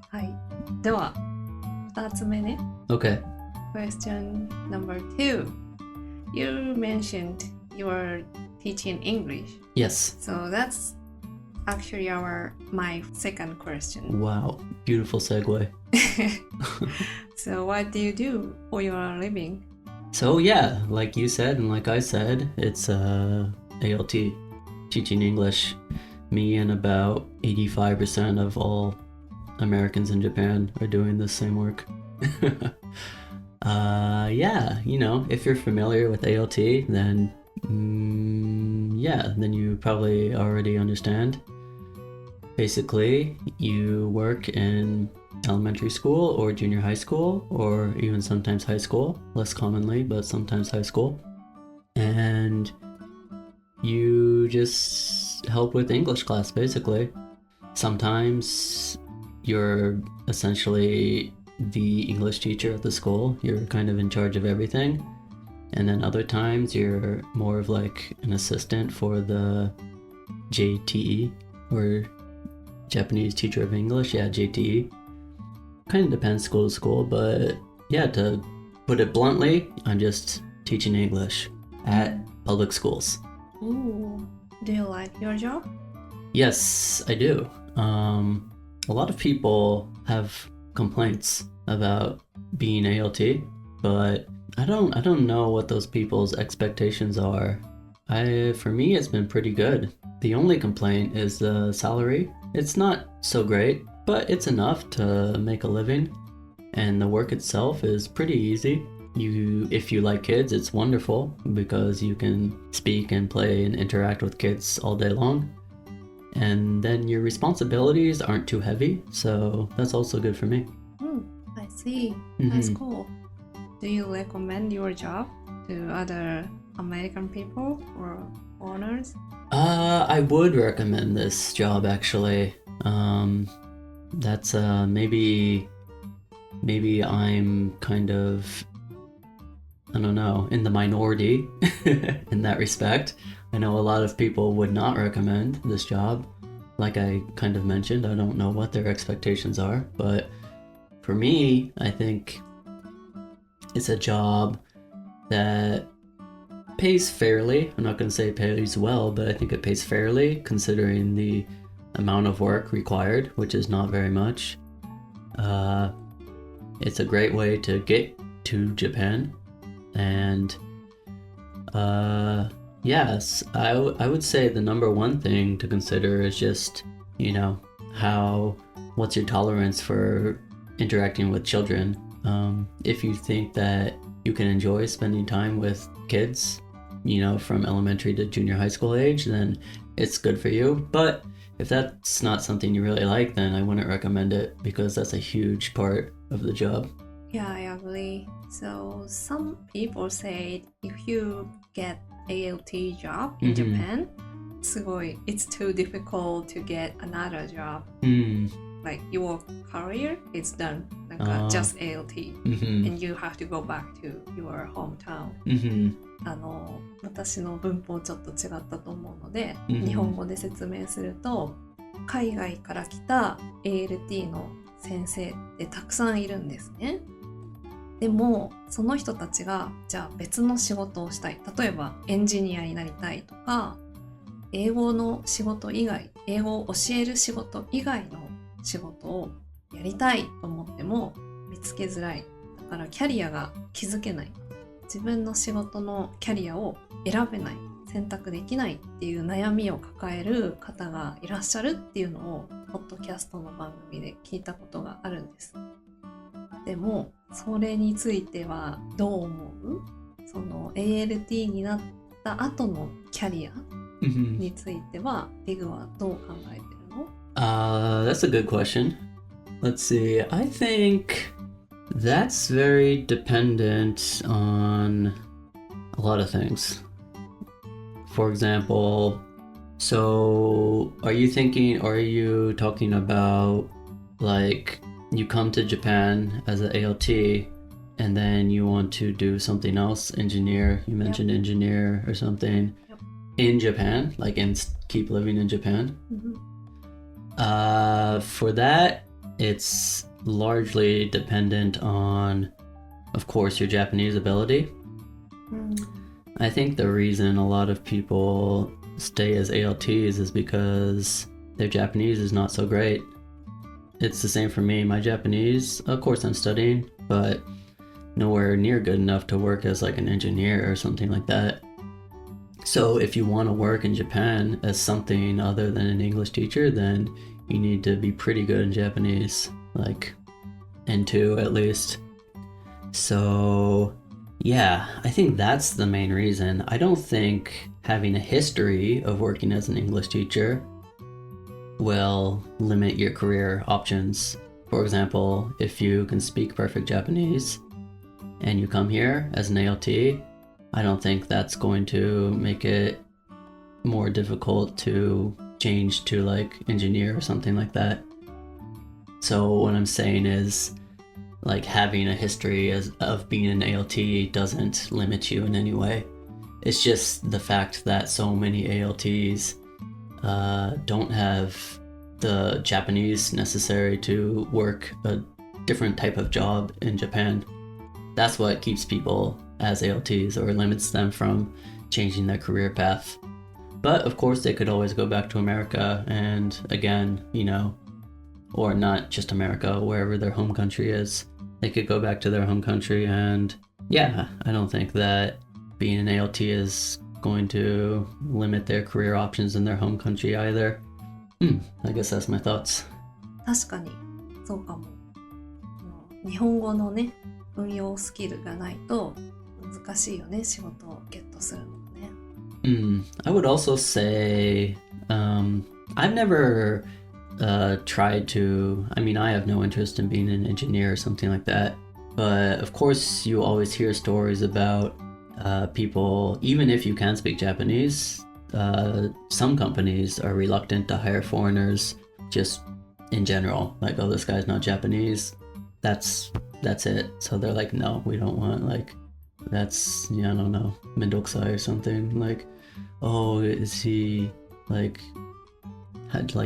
はい。では、2つ目ね。Okay. Question number 2. You mentioned you were teaching English. Yes. So that's actually my second question. Wow. Beautiful segue. So what do you do for your living? So yeah, like you said and like I said, it's ALT, teaching English. Me and about 85% of all Americans in Japan are doing the same work. Yeah, you know, if you're familiar with ALT, then then you probably already understand. Basically, you work in elementary school or junior high school, or even sometimes high school, less commonly, but sometimes high school. And you just help with English class, basically. Sometimes you're essentially the English teacher at the school. You're kind of in charge of everything. And then other times you're more of like an assistant for the JTE, or Japanese Teacher of English. Yeah, JTE. Kind of depends school to school, but yeah, to put it bluntly, I'm just teaching English at public schools. Ooh, do you like your job? Yes, I do. A lot of people have complaints about being ALT, but I don't know what those people's expectations are. For me, it's been pretty good. The only complaint is the salary. It's not so great, but it's enough to make a living, and the work itself is pretty easy. If you like kids, it's wonderful because you can speak and play and interact with kids all day long. And then your responsibilities aren't too heavy, so that's also good for me. I see. That's cool. Do you recommend your job to other American people or foreigners? I would recommend this job, actually. That's maybe I'm kind of, I don't know, in the minority in that respect. I know a lot of people would not recommend this job. Like I kind of mentioned, I don't know what their expectations are, but for me, I think it's a job that pays fairly. I'm not going to say it pays well, but I think it pays fairly considering the amount of work required, which is not very much. It's a great way to get to Japan, and yes, I would say the number one thing to consider is just, you know, what's your tolerance for interacting with children. If you think that you can enjoy spending time with kids, you know, from elementary to junior high school age, then it's good for you. But if that's not something you really like, then I wouldn't recommend it, because that's a huge part of the job. Yeah, I agree. So some people say if you get ALT job in Japan, it's too difficult to get another job. Like your career is done, like just ALT, and you have to go back to your hometown. 私の文法ちょっと違ったと思うので、日本語で説明すると、海外から来た ALT の先生ってたくさんいるんですね。でもその人たちがじゃあ別の仕事をしたい、例えばエンジニアになりたいとか、英語の仕事以外、英語を教える仕事以外の仕事をやりたいと思っても見つけづらい。だからキャリアが築けない、自分の仕事のキャリアを選べない、選択できないっていう悩みを抱える方がいらっしゃるっていうのをポッドキャストの番組で聞いたことがあるんです。でもそれについてはどう思う？その ALT になった後のキャリアについてはDiguはどう考えてるの？That's a good question. Let's see. I think that's very dependent on a lot of things. For example, so are you talking about like you come to Japan as an ALT and then you want to do something else, engineer, you mentioned engineer or something in Japan, like keep living in Japan? For that, it's largely dependent on, of course, your Japanese ability. I think the reason a lot of people stay as ALTs is because their Japanese is not so great. It's the same for me. My Japanese, of course I'm studying, but nowhere near good enough to work as like an engineer or something like that. So if you want to work in Japan as something other than an English teacher, then you need to be pretty good in Japanese, like N2 at least. So yeah, I think that's the main reason. I don't think having a history of working as an English teacher will limit your career options. For example, if you can speak perfect Japanese and you come here as an ALT, I don't think that's going to make it more difficult to change to like engineer or something like that. So what I'm saying is, like, having a history of being an ALT doesn't limit you in any way. It's just the fact that so many ALTs don't have the Japanese necessary to work a different type of job in Japan. That's what keeps people as ALTs or limits them from changing their career path. But of course they could always go back to America and again, you know, or not just America, wherever their home country is. They could go back to their home country and yeah, I don't think that being an ALT is going to limit their career options in their home country either. I guess that's my thoughts. 確かにそうかも。日本語のね、運用スキルがないと難しいよね、仕事をゲットするのもね。I would also say, I've never tried to, I mean, I have no interest in being an engineer or something like that. But of course, you always hear stories about people, even if you can speak Japanese, some companies are reluctant to hire foreigners just in general. Like, oh, this guy's not Japanese. That's it. So they're like, no, we don't want, like, that's, yeah, I don't know, mendokusai or something. Like, oh, is he, like,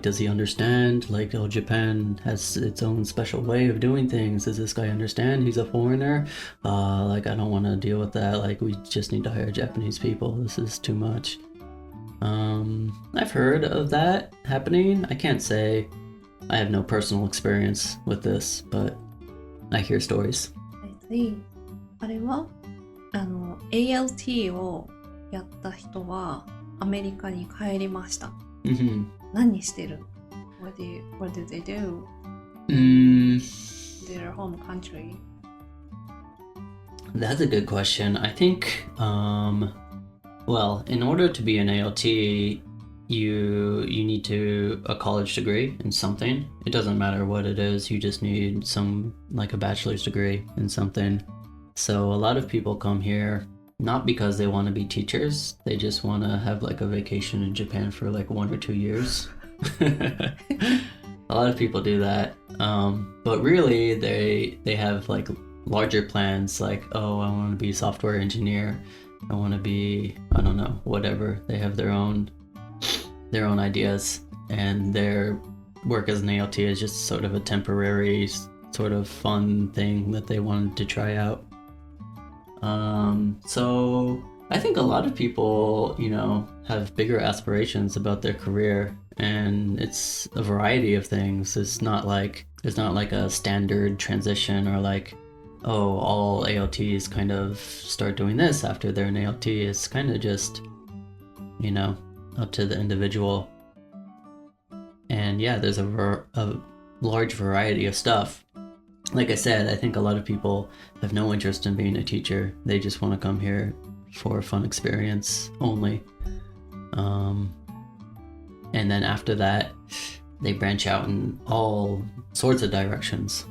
does he understand? Like, oh, Japan has its own special way of doing things. Does this guy understand? He's a foreigner. Like, I don't want to deal with that. Like, we just need to hire Japanese people. This is too much. I've heard of that happening. I can't say I have no personal experience with this, but I hear stories. I see. あれはALT をやった人はアメリカに帰りました。何してる？ What do they do? Their home country. That's a good question. I think, well, in order to be an ALT, you need a college degree in something. It doesn't matter what it is. You just need some, like, a bachelor's degree in something. So a lot of people come here not because they want to be teachers. They just want to have like a vacation in Japan for like 1 or 2 years. A lot of people do that. But really they have like larger plans, like, oh, I want to be a software engineer. I want to be, I don't know, whatever. They have their own ideas, and their work as an ALT is just sort of a temporary sort of fun thing that they wanted to try out. So I think a lot of people, you know, have bigger aspirations about their career, and it's a variety of things. It's not like a standard transition, or like, oh, all ALTs kind of start doing this after they're an ALT. It's kind of just, you know, up to the individual. And yeah, there's a large variety of stuff. Like I said, I think a lot of people have no interest in being a teacher. They just want to come here for a fun experience only. And then after that, they branch out in all sorts of directions.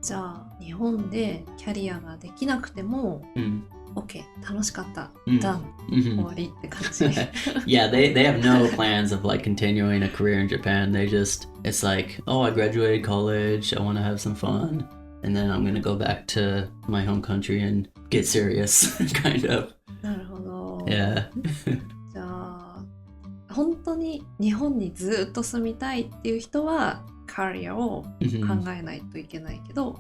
じゃあ日本でキャリアができなくても、OK、楽しかった、done、終わりって感じ。Yeah, they have no plans of like continuing a career in Japan. They just, it's like, oh, I graduated college, I want to have some fun, and then I'm going to go back to my home country and get serious, kind of. なるほど。Yeah. じゃあ本当に日本にずっと住みたいっていう人はキャリアを考えないといけないけど、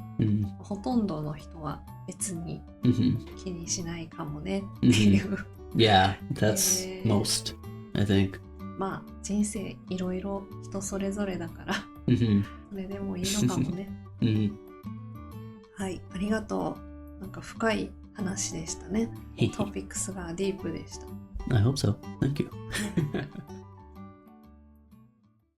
ほとんどの人は別に気にしないかもねっていう。Yeah, that's most, I think. まあ人生いろいろ人それぞれだからそれでもいいのかもね。はい、ありがとう。なんか深い話でしたね。トピックスがディープでした。I hope so. Thank you.